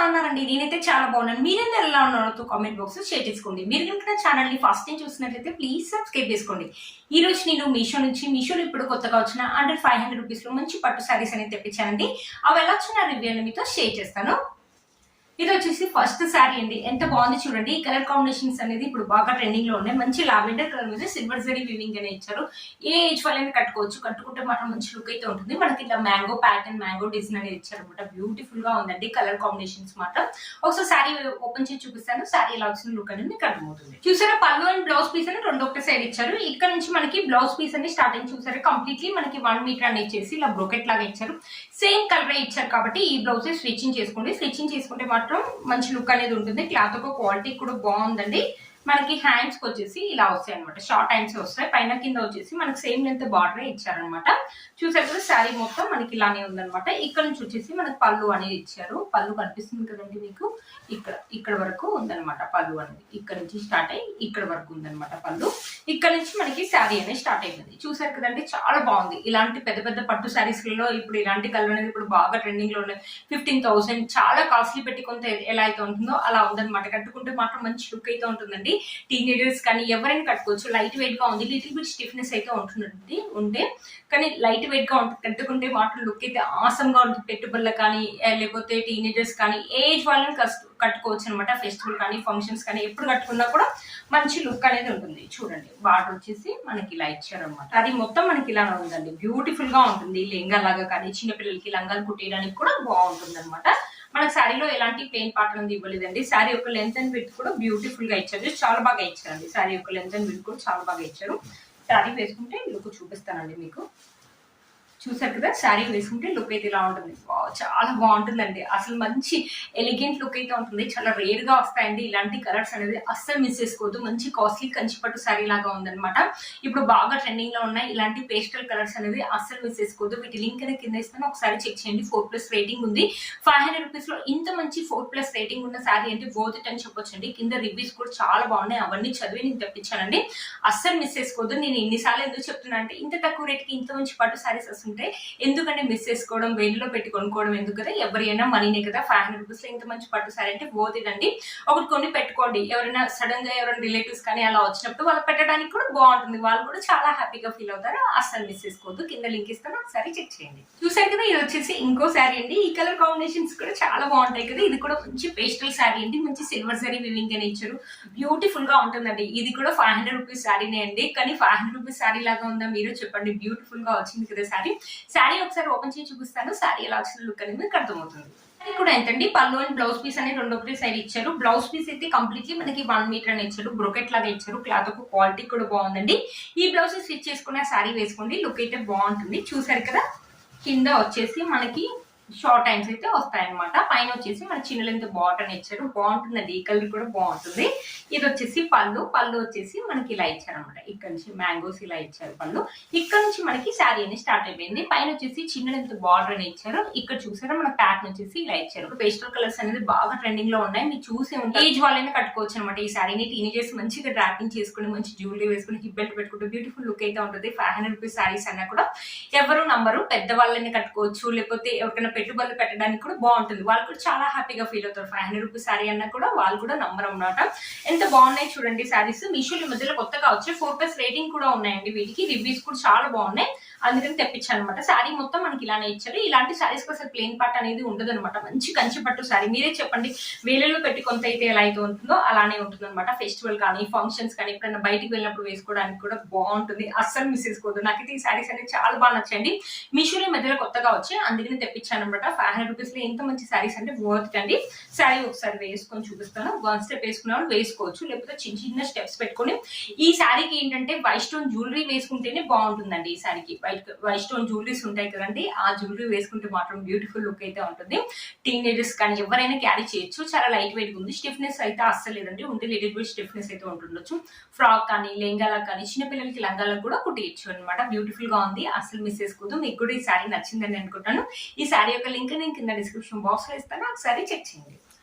ఉన్నారండి? నేనైతే చాలా బాగున్నాను. మీరందరూ ఎలా ఉన్నారో కామెంట్ బాక్స్ లో షేర్ చేసుకోండి. మీరు కనుక ఛానల్ ని ఫస్ట్ టైం చూసినట్లయితే ప్లీజ్ సబ్స్క్రైబ్ చేసుకోండి. ఈ రోజు నేను మీషోలో ఇప్పుడు కొత్తగా వచ్చిన అండర్ 500 రూపీస్ లో మంచి పట్టు సారీస్ అనేది తెప్పించానండి. అవి ఎలా వచ్చిన రివ్యూ అని మీతో షేర్ చేస్తాను. ఇది వచ్చేసి ఫస్ట్ శారీ అండి. ఎంత బాగుంది చూడండి. ఈ కలర్ కాంబినేషన్స్ అనేది ఇప్పుడు బాగా ట్రెండింగ్ లో ఉన్నాయి. మంచి లావెండర్ కలర్ మీద సిల్వర్ జరీ వీవింగ్ అనే ఇచ్చారు. ఏ ఏజ్ వాళ్ళని కట్టుకోవచ్చు. కట్టుకుంటే మాత్రం మంచి లుక్ అయితే ఉంటుంది. మనకి ఇట్లా మ్యాంగో ప్యాటర్న్, మ్యాంగో డిజైన్ అనేది ఇచ్చారు అనమాట. బ్యూటిఫుల్ గా ఉందండి కలర్ కాంబినేషన్స్ మాత్రం. ఒకసారి శారీ ఓపెన్ చేసి చూపిస్తాను. శారీ ఎలా వచ్చిన లుక్ అనేది మీకు అర్థమవుతుంది. చూసారా, పళ్ళు అండ్ బ్లౌజ్ పీస్ అని రెండు ఒకటే సైడ్ ఇచ్చారు. ఇక్కడ నుంచి మనకి బ్లౌజ్ పీస్ అని స్టార్టింగ్ చూసారా, కంప్లీట్లీ మనకి 1 మీటర్ అని ఇచ్చేసి ఇలా బ్రోకెట్ లాగా ఇచ్చారు. సేమ్ కలర్ ఇచ్చారు కాబట్టి ఈ బ్లౌజ్ స్టిచ్చింగ్ చేసుకోండి. స్టిచ్చింగ్ చేసుకుంటే మాత్రం మంచి లుక్ అనేది ఉంటుంది. క్లాత్ ఒక క్వాలిటీ కూడా బాగుందండి. మనకి హ్యాండ్స్ కి వచ్చేసి ఇలా వస్తాయి అనమాట. షార్ట్ హ్యాండ్స్ వస్తాయి. పైన కింద వచ్చేసి మనకి సేమ్ లెంత్ బార్డర్ ఇచ్చారనమాట. చూసారు కదా, శారీ మొత్తం మనకి ఇలానే ఉందనమాట. ఇక్కడ నుంచి వచ్చేసి మనకి పళ్ళు అనేది ఇచ్చారు. పళ్ళు కనిపిస్తుంది కదండి మీకు. ఇక్కడ వరకు ఉందనమాట పళ్ళు అనేది. ఇక్కడ నుంచి స్టార్ట్ అయ్యి ఇక్కడ వరకు ఉందనమాట పళ్ళు. ఇక్కడ నుంచి మనకి శారీ అనేది స్టార్ట్ అయిపోయింది. చూసారు కదండి, చాలా బాగుంది. ఇలాంటి పెద్ద పెద్ద పట్టు శారీస్ లలో ఇప్పుడు ఇలాంటి కలర్ అనేది ఇప్పుడు బాగా ట్రెండింగ్ లో ఉన్నాయి. 15,000 చాలా కాస్ట్లీ పెట్టి కొంత ఎలా అయితే ఉంటుందో అలా ఉందన్నమాట. కట్టుకుంటే మాత్రం మంచి లుక్ అయితే ఉంటుందండి. టీనేజర్స్ కానీ ఎవరైనా కట్టుకోవచ్చు. లైట్ వెయిట్ గా ఉంది. లిటిల్ బిట్ స్టిఫ్నెస్ అయితే ఉంటే కానీ లైట్ వెయిట్ గా ఉంటుంది. కట్టుకుంటే మాత్రం లుక్ అయితే ఆసమ్ గా ఉంటుంది. పెట్టుబడులు కానీ లేకపోతే టీనేజర్స్ కానీ ఏజ్ వాళ్ళని కట్టుకోవచ్చు అనమాట. ఫెస్టివల్ కానీ ఫంక్షన్స్ కానీ ఎప్పుడు కట్టుకున్నా కూడా మంచి లుక్ అనేది ఉంటుంది. చూడండి, బార్డర్ వచ్చేసి మనకి ఇలా ఇచ్చారనమాట. అది మొత్తం మనకి ఇలా ఉందండి. బ్యూటిఫుల్ గా ఉంటుంది. లెంగా లాగా కానీ చిన్నపిల్లలకి లంగాలు కుట్టేయడానికి కూడా బాగుంటుంది అనమాట. మనకు శారీలో ఎలాంటి ప్లెయిన్ పార్ట్ అనేది ఇవ్వలేదండి. శారీ యొక్క లెంత్ అండ్ విడ్త్ కూడా బ్యూటిఫుల్ గా ఇచ్చారు. చాలా బాగా ఇచ్చారండి. శారీ యొక్క లెంత్ అండ్ విడ్త్ కూడా చాలా బాగా ఇచ్చారు. శారీ వేసుకుంటే లుక్ చూపిస్తానండి మీకు. చూసారు కదా, శారీ వేసుకుంటే లుక్ అయితే ఇలా ఉంటుంది. చాలా బాగుంటుందండి. అసలు మంచి ఎలిగెంట్ లుక్ అయితే ఉంటుంది. చాలా రేర్ గా వస్తాయండి ఇలాంటి కలర్స్ అనేది. అస్సలు మిస్ చేసుకోవద్దు. మంచి కాస్ట్లీ కంచిపట్టు శారీ లాగా ఉందన్నమాట. ఇప్పుడు బాగా ట్రెండింగ్ లో ఉన్నాయి ఇలాంటి పేస్టల్ కలర్స్ అనేది. అస్సలు మిస్ చేసుకోవద్దు. వీటి లింక్ అనేది కింద ఇస్తాను, ఒకసారి చెక్ చేయండి. 4+ రేటింగ్ ఉంది. 500 రూపీస్ లో ఇంత మంచి 4+ రేటింగ్ ఉన్న శారీ అంటే వర్త్ ఇట్ అని చెప్పొచ్చండి. కింద రివ్యూస్ కూడా చాలా బాగున్నాయి. అవన్నీ చదివి నేను తెప్పించానండి. అస్సలు మిస్ చేసుకోవద్దు. నేను ఇన్నిసార్లు ఎందుకు చెప్తున్నా అంటే, ఇంత తక్కువ రేట్ కి ఇంత మంచి పట్టు శారీస్ వస్తుంటే ఎందుకంటే మిస్ చేసుకోవడం, వేడిలో పెట్టి కొనుక్కోవడం ఎందుకు కదా. ఎవరైనా మనీనే కదా. 500 రూపీస్ లో ఇంత మంచి పట్టు సారీ అంటే పోతుందండి. ఒకటి కొన్ని పెట్టుకోండి. ఎవరైనా సడన్ గా ఎవరైనా రిలేటివ్స్ కానీ అలా వచ్చినప్పుడు వాళ్ళు పెట్టడానికి కూడా బాగుంటుంది. వాళ్ళు కూడా చాలా హ్యాపీగా ఫీల్ అవుతారు. అస్సలు మిస్ చేసుకోవద్దు. కింద లింక్ ఇస్తాను, ఒకసారి చెక్ చేయండి. చూసారు కదా, ఇది వచ్చేసి ఇంకో శారీ అండి. ఈ కలర్ కాంబినేషన్స్ కూడా చాలా బాగుంటాయి కదా. ఇది కూడా మంచి పేస్టల్ శారీ అండి. మంచి సిల్వర్ జరీ వివింగ్ అని ఇచ్చారు. బ్యూటిఫుల్ గా ఉంటుందండి. ఇది కూడా 500 రూపీస్ శారీనే అండి. కానీ 500 రూపీస్ శారీ లాగా ఉందా మీరు చెప్పండి. బ్యూటిఫుల్ గా వచ్చింది కదా శారీ ఒకసారి ఓపెన్ చేసి చూపిస్తాను. శారీ ఎలా వచ్చిన లుక్ అనేది మీకు అర్థమవుతుంది. శారీ కూడా ఏంటండి, పళ్ళు అండ్ బ్లౌజ్ పీస్ అనేది రెండు ఒకటే సైడ్ ఇచ్చారు. బ్లౌజ్ పీస్ అయితే కంప్లీట్లీ మనకి 1 మీటర్ అని ఇచ్చారు. బ్రోకెట్ లాగా ఇచ్చారు. క్లాత్ ఒక క్వాలిటీ కూడా బాగుందండి. ఈ బ్లౌజ్ స్టిచ్ చేసుకున్న శారీ వేసుకోండి. లుక్ అయితే బాగుంటుంది. చూసారు కదా, కింద వచ్చేసి మనకి షార్ట్ హ్యాండ్స్ అయితే వస్తాయన్నమాట. పైన వచ్చేసి మన చిన్న లెంత్ బాటన్ ఇచ్చారు. బాగుంటుందండి. ఈ కలర్ కూడా బాగుంటుంది. ఇది వచ్చేసి పళ్ళు వచ్చేసి మనకి ఇలా ఇచ్చారనమాట. ఇక్కడ నుంచి మ్యాంగోస్ ఇలా ఇచ్చారు పళ్ళు. ఇక్కడ నుంచి మనకి శారీ అనేది స్టార్ట్ అయిపోయింది. పైన వచ్చేసి చిన్న లెంత్ బార్డర్ అని ఇచ్చారు. ఇక్కడ చూసారా, మన ప్యాటర్న్ వచ్చేసి ఇలా ఇచ్చారు. పేస్టల్ కలర్స్ అనేది బాగా ట్రెండింగ్ లో ఉన్నాయి. మీరు చూసి ఉంటే ఏజ్ వాళ్ళైనా కట్టుకోవచ్చు అనమాట. ఈ శారీని టీనేజర్స్ మంచిగా డ్రాపింగ్ చేసుకుని మంచి జ్యువెలరీ వేసుకుని హిప్ బెల్ట్ పెట్టుకుంటే బ్యూటిఫుల్ లుక్ అయితే ఉంటుంది. 500 రూపీస్ శారీస్ అన్నా కూడా ఎవరు నంబరు. పెద్ద వాళ్ళని కట్టుకోవచ్చు. లేకపోతే ఎవరికైనా పెట్టుబడులు పెట్టడానికి కూడా బాగుంటుంది. వాళ్ళు కూడా చాలా హ్యాపీగా ఫీల్ అవుతారు. 500 రూపీస్ శారీ అన్నా కూడా వాళ్ళు కూడా నంబర్ అన్నమాట. ఎంత బాగున్నాయి చూడండి శారీస్. మీషోలో మధ్యలో కొత్తగా వచ్చే 4+ రేటింగ్ కూడా ఉన్నాయండి. వీటికి రివ్యూస్ కూడా చాలా బాగున్నాయి. అందుకని తెప్పించాను అనమాట. శారీ మొత్తం మనకి ఇలానే ఇచ్చారు. ఇలాంటి శారీస్ అసలు ప్లెయిన్ పార్ట్ అనేది ఉండదు అనమాట. మంచి కంచి పట్టు శారీ. మీరే చెప్పండి, వేలలో పెట్టి కొంత అయితే ఎలా అయితే ఉంటుందో అలానే ఉంటుంది అనమాట. ఫెస్టివల్ కానీ ఫంక్షన్స్ కానీ ఎప్పుడైనా బయటికి వెళ్ళినప్పుడు వేసుకోవడానికి కూడా బాగుంటుంది. అస్సలు మిస్ చేసుకోవద్దు. నాకైతే ఈ శారీస్ అనేది చాలా బాగా నచ్చండి. మీషోలో మధ్యలో కొత్తగా వచ్చి అందుకని తెప్పించాను అనమాట. 500 రూపీస్ లో ఎంత మంచి శారీస్ అంటే వర్త్ అండి. శారీ ఒకసారి వేసుకొని చూపిస్తాను. 1 స్టెప్ వేసుకున్న వాళ్ళు వేసుకోవచ్చు. లేకపోతే చిన్న చిన్న స్టెప్స్ పెట్టుకొని ఈ శారీకి ఏంటంటే వైట్ స్టోన్ జ్యువెలరీ వేసుకుంటేనే బాగుంటుందండి. ఈ శారీకి వైట్ స్టోన్ జ్యువెలరీస్ ఉంటాయి కదండి. ఆ జ్యువెలరీ వేసుకుంటే మాత్రం బ్యూటిఫుల్ లుక్ అయితే ఉంటుంది. టీనేజర్స్ కానీ ఎవరైనా క్యారీ చేయొచ్చు. చాలా లైట్ వెయిట్ ఉంది. స్టిఫ్నెస్ అయితే అస్సలు లేదండి. ఉంటే లిటిల్ బిట్ స్టిఫ్నెస్ అయితే ఉంటుండొచ్చు. ఫ్రాక్ కానీ లెంగాలకు కానీ చిన్నపిల్లలకి లంగాలకు కూడా కుట్టియచ్చు అనమాట. బ్యూటిఫుల్ గా ఉంది. అస్సలు మిస్ చేసుకోవద్దు. మీకు కూడా ఈ శారీ నచ్చిందని అనుకుంటాను. ఈ శారీ యొక్క లింక్ నేను కింద డిస్క్రిప్షన్ బాక్స్ లో ఇస్తాను. ఒకసారి చెక్ చేయండి.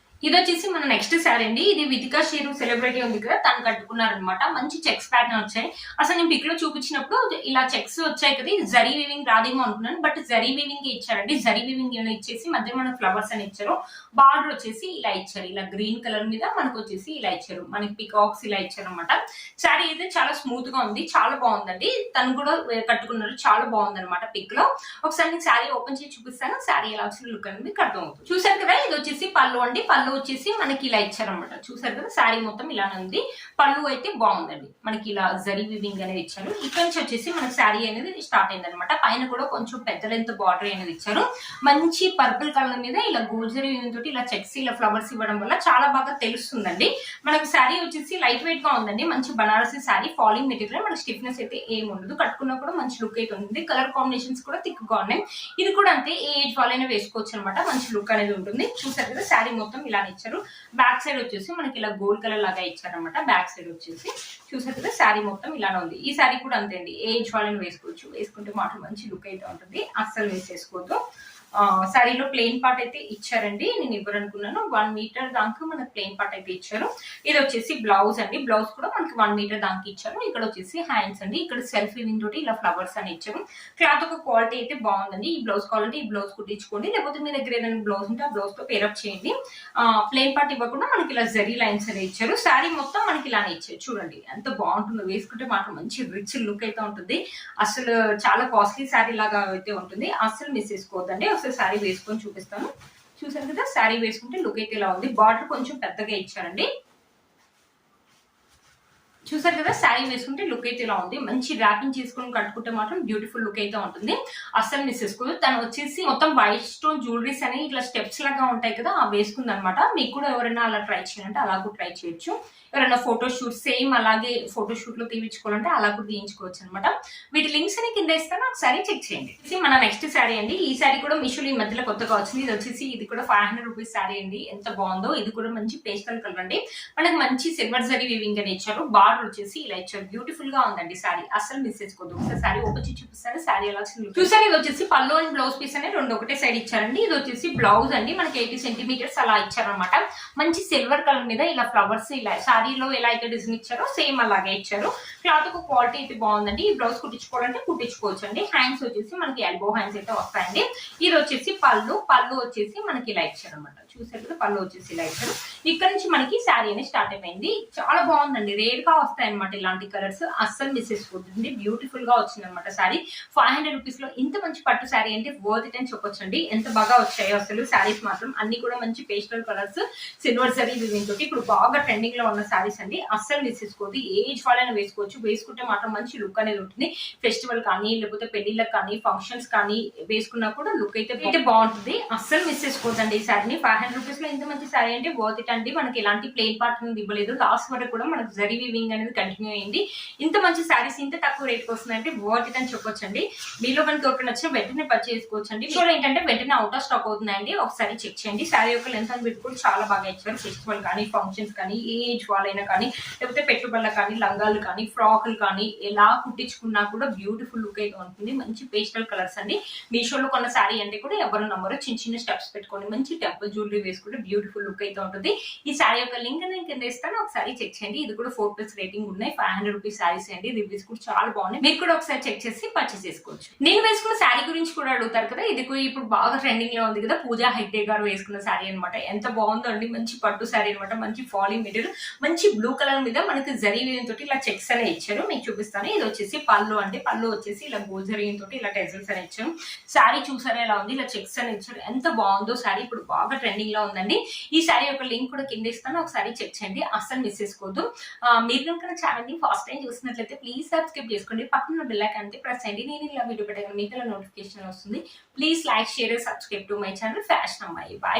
ఇది వచ్చేసి మన నెక్స్ట్ శారీ అండి. ఇది వితికా షేరు సెలబ్రిటీ ఉంది కదా, తను కట్టుకున్నారనమాట. మంచి చెక్స్ ప్యాటర్న్ వచ్చాయి. అసలు నేను పిక్ లో చూపించినప్పుడు ఇలా చెక్స్ వచ్చాయి కదా, జరీ వీవింగ్ రాదేమో అనుకున్నాను, బట్ జరీ వీవింగ్ ఇచ్చారండి. జరీ వీవింగ్ ఇచ్చేసి మధ్య మన ఫ్లవర్స్ అని ఇచ్చారు. బార్డర్ వచ్చేసి ఇలా ఇచ్చారు, ఇలా గ్రీన్ కలర్ మీద మనకు వచ్చేసి ఇలా ఇచ్చారు, మనకి పికాక్స్ ఇలా ఇచ్చారు అనమాట. శారీ అయితే చాలా స్మూత్ గా ఉంది, చాలా బాగుందండి. తను కూడా కట్టుకున్నారు, చాలా బాగుంది అనమాట. పిక్ లో ఒకసారి నేను శారీ ఓపెన్ చేసి చూపిస్తాను. శారీ ఎలా వచ్చిన లుక్ అనేది మీకు అర్థమవుతుంది. చూసారు కదా, ఇది వచ్చేసి పళ్ళు అండి. పళ్ళు వచ్చేసి మనకి ఇలా ఇచ్చారనమాట. చూసారు కదా, శారీ మొత్తం ఇలానే ఉంది. పళ్ళు అయితే బాగుందండి, మనకి ఇలా జరీ వివింగ్ అనేది ఇచ్చారు. ఇక్కడ నుంచి వచ్చేసి మనకి శారీ అనేది స్టార్ట్ అయింది అనమాట. పైన కూడా కొంచెం పెద్ద లెంత్ బార్డర్ అనేది ఇచ్చారు. మంచి పర్పుల్ కలర్ మీద ఇలా గోల్డ్ జరీ వివింగ్ తోటి ఇలా చెక్స్ ఇలా ఫ్లవర్స్ ఇవ్వడం వల్ల చాలా బాగా తెలుస్తుందండి. మనకి శారీ వచ్చేసి లైట్ వెయిట్ గా ఉందండి. మంచి బనారసి శారీ, ఫాలింగ్ మెటీరియల్, మనకి స్టిఫ్నెస్ అయితే ఏమి ఉండదు. కట్టుకున్నా కూడా మంచి లుక్ అయితే ఉంది. కలర్ కాంబినేషన్స్ కూడా థిక్ గా ఉన్నాయి. ఇది కూడా అంతే, ఏ ఏజ్ వాళ్ళైనా వేసుకోవచ్చు అనమాట. మంచి లుక్ అనేది ఉంటుంది. చూసారు కదా, శారీ మొత్తం ఇలానే ఇచ్చారు. బ్యాక్ సైడ్ వచ్చేసి మనకి ఇలా గోల్డ్ కలర్ లాగా ఇచ్చారనమాట. బ్యాక్ సైడ్ వచ్చేసి చూసారు కదా, శారీ మొత్తం ఇలానే ఉంది. ఈ శారీ కూడా అంతే అండి, ఏ ఏజ్ వాళ్ళని వేసుకోవచ్చు. వేసుకుంటే మాత్రం మంచి లుక్ అయితే ఉంటుంది, అస్సలు వేసేసుకోవద్దు. శారీలో ప్లెయిన్ పార్ట్ అయితే ఇచ్చారండి. నేను ఇవ్వరనుకున్నాను. 1 మీటర్ దాకా మనకు ప్లెయిన్ పార్ట్ అయితే ఇచ్చారు. ఇది వచ్చేసి బ్లౌజ్ అండి. బ్లౌజ్ కూడా మనకి 1 మీటర్ దాకా ఇచ్చారు. ఇక్కడ వచ్చేసి హ్యాండ్స్ అండి. ఇక్కడ సెల్ఫ్ వీవింగ్ తోటి ఇలా ఫ్లవర్స్ అని ఇచ్చారు. క్లాత్ ఒక క్వాలిటీ అయితే బాగుందండి. ఈ బ్లౌజ్ కావాలంటే ఈ బ్లౌజ్ కుట్టించుకోండి, లేకపోతే మీ దగ్గర ఏదైనా బ్లౌజ్ ఉంటే ఆ బ్లౌజ్ తో పేరప్ చేయండి. ప్లెయిన్ పార్ట్ ఇవ్వకుండా మనకి ఇలా జరీ లైన్స్ అని ఇచ్చారు. శారీ మొత్తం మనకి ఇలానే ఇచ్చారు. చూడండి ఎంత బాగుంటుందో, వేసుకుంటే మాత్రం మంచి రిచ్ లుక్ అయితే ఉంటుంది. అసలు చాలా కాస్ట్లీ శారీ లాగా అయితే ఉంటుంది, అస్సలు మిస్ చేసుకోవద్దండి. శారీ వేసుకొని చూపిస్తాను. చూసారు కదా, శారీ వేసుకుంటే లుక్ అయితే ఇలా ఉంది. బార్డర్ కొంచెం పెద్దగా ఇచ్చారండి. చూసారు కదా, శారీ వేసుకుంటే లుక్ అయితే ఇలా ఉంది. మంచి ర్యాపింగ్ చేసుకుని కట్టుకుంటే మాత్రం బ్యూటిఫుల్ లుక్ అయితే ఉంటుంది, అస్సలు మిస్ చేసుకోదు. తను వచ్చేసి మొత్తం వైట్ స్టోన్ జ్యువెలరీస్ అని ఇట్లా స్టెప్స్ లాగా ఉంటాయి కదా, అవి వేసుకుంది అనమాట. మీకు కూడా ఎవరైనా అలా ట్రై చేయాలంటే అలా కూడా ట్రై చేయొచ్చు. ఎవరైనా ఫోటోషూట్ సేమ్ అలాగే ఫోటోషూట్ లో తీయించుకోవాలంటే అలా కూడా తీయించుకోవచ్చు అనమాట. వీటి లింక్స్ అని కింద ఇస్తాను, ఒకసారి చెక్ చేయండి. మన నెక్స్ట్ శారీ అండి. ఈ శారీ కూడా మీషోలో ఈ మధ్యలో కొత్తగా వచ్చింది. ఇది వచ్చేసి ఇది కూడా 500 రూపీస్ శారీ అండి. ఎంత బాగుందో. ఇది కూడా మంచి పేస్టల్ కలర్ అండి. మనకి మంచి సిల్వర్ జరీ వీవింగ్ అని ఇచ్చారు. బార్డర్ వచ్చేసి ఇలా ఇచ్చారు. బ్యూటిఫుల్ గా ఉందండి శారీ, అసలు మిస్ చేసుకోవద్దు. ఒకసారి శారీ ఓపెన్ చేసి చూపిస్తాను. శారీ ఎలా చూసారు. ఇది వచ్చేసి పళ్ళు అండ్ బ్లౌజ్ పీస్ అనేది రెండు ఒకటే సైడ్ ఇచ్చారండి. ఇది వచ్చేసి బ్లౌజ్ అండి. మనకి 80 సెంటీమీటర్స్ అలా ఇచ్చారనమాట. మంచి సిల్వర్ కలర్ మీద ఇలా ఫ్లవర్స్ ఇలా శారీలో ఎలా అయితే డిజైన్ ఇచ్చారో సేమ్ అలాగే ఇచ్చారు. క్లాత్ ఒక క్వాలిటీ అయితే బాగుందండి. ఈ బ్లౌజ్ కుట్టించుకోవాలంటే కుట్టించుకోవచ్చు అండి. హ్యాండ్స్ వచ్చేసి మనకి ఎల్బో హ్యాండ్స్ అయితే వస్తాయండి. ఇది వచ్చేసి పళ్ళు వచ్చేసి మనకి ఇలా ఇచ్చారు అనమాట. చూసారు కదా, పళ్ళు వచ్చేసి ఇలా ఇచ్చారు. ఇక్కడ నుంచి మనకి శారీ అనేది స్టార్ట్ అయిపోయింది. చాలా బాగుందండి, రేర్ గా వస్తాయి అనమాట ఇలాంటి కలర్స్, అస్సలు మిస్ చేసుకోవద్దండి. బ్యూటిఫుల్ గా వచ్చింది అనమాట శారీ. 500 రూపీస్ లో ఇంత మంచి పట్టు శారీ అంటే వర్త్ ఇట్ అని చెప్పొచ్చండి. ఎంత బాగా వచ్చాయో అసలు శారీస్ మాత్రం. అన్ని కూడా మంచి pastel colours, silver zari weaving తోటి ఇప్పుడు బాగా ట్రెండింగ్ లో ఉన్న శారీస్ అండి. అస్సలు మిస్ చేసుకోవద్దు. ఏజ్ వాళ్ళైనా వేసుకోవచ్చు. వేసుకుంటే మాత్రం మంచి లుక్ అనేది ఉంటుంది. ఫెస్టివల్ కానీ లేకపోతే పెళ్లిళ్ళకి కానీ ఫంక్షన్స్ కానీ వేసుకున్నా కూడా లుక్ అయితే బాగుంటుంది. అస్సలు మిస్ చేసుకోవద్దండి ఈ శారీని. 500 రూపీస్ లో ఇంత మంచి శారీ అంటే వర్త్ ఇట్ అండి. మనకి ఎలాంటి ప్లెయిన్ పార్ట్ అనేది ఇవ్వలేదు. లాస్ట్ వరకు కూడా మనకు జరీ వీవింగ్ అనేది కంటిన్యూ అయింది. ఇంత మంచి శారీస్ ఇంత తక్కువ రేట్కి వస్తుందంటే వర్త్ ఇట్ అని చెప్పొచ్చండి. మీలో మనకి ఒకటి నచ్చిన వెంటనే పర్చేస్ చేసుకోవచ్చు అండి. సో ఏంటంటే వెంటనే అవుట్ ఆఫ్ స్టాక్ అవుతుందండి. ఒకసారి చెక్ చేయండి. శారీ యొక్క లెంత్ అని పెట్టి కూడా చాలా బాగా ఇచ్చారు. ఫెస్టివల్ కానీ ఫంక్షన్స్ కానీ ఏ ఏజ్ వాళ్ళైనా కానీ లేకపోతే పెట్టుబడులు కానీ లంగాలు కానీ ఫ్రాకులు కానీ ఎలా కుట్టించుకున్నా కూడా బ్యూటిఫుల్ లుక్ అయితే ఉంటుంది. మంచి పేస్టల్ కలర్స్ అండి. మీషోలో కొన్న శారీ అంటే కూడా ఎవరు నమ్మరు. చిన్న చిన్న స్టెప్స్ పెట్టుకొని మంచి టెంపుల్ జ్యువెలరీ వేసుకుంటే బ్యూటిఫుల్ లుక్ అయితే ఉంటుంది. ఈ శారీ యొక్క లింక్ నేను కింద ఇస్తాను, ఒకసారి చెక్ చేయండి. ఇది కూడా 4+ రేటింగ్ ఉన్నాయి. 500 రూపీస్ శారీస్ అండి. రివ్యూస్ కూడా చాలా బాగున్నాయి. మీరు కూడా ఒకసారి చెక్ చేసి పర్చేస్ చేసుకోవచ్చు. నేను వేసుకున్న శారీ గురించి కూడా అడుగుతారు కదా, ఇది ఇప్పుడు బాగా ట్రెండింగ్ లో ఉంది కదా, పూజా హెగ్డే గారు వేసుకున్న శారీ అనమాట. ఎంత బాగుందో అండి. మంచి పట్టు శారీ అనమాట. మంచి ఫాలింగ్ మెటీరియల్, మంచి బ్లూ కలర్ మీద మనకి జరీ వీవింగ్ తోటి ఇలా చెక్స్ అనే ఇచ్చారు. మీకు చూపిస్తాను. ఇది వచ్చేసి పళ్ళు అంటే పళ్ళు వచ్చేసి ఇలా గోల్డ్ జరీ తోటి ఇలా టెజల్స్ అని ఇచ్చారు. శారీ చూసారా ఎలా ఉంది, ఇలా చెక్స్ అని ఇచ్చారు. ఎంత బాగుందో శారీ. ఇప్పుడు బాగా ట్రెండింగ్ లో ఉందండి. ఈ శారీ యొక్క లింక్ కూడా కింద ఇస్తాను, ఒకసారి చెక్ చేయండి. అస్సలు మిస్ చేసుకోవద్దు. మీరు కనుక ఛానల్ ని ఫస్ట్ టైం చూసినట్లయితే ప్లీజ్ సబ్స్క్రైబ్ చేసుకోండి. పక్కన బెల్ ఐకాన్ అంతే ప్రెస్ చేయండి. నేను ఇలా వీడియో పెట్టగానే మీకు నోటిఫికేషన్ వస్తుంది. Please like, share, subscribe to my channel fashion అమ్మాయి. బాయ్.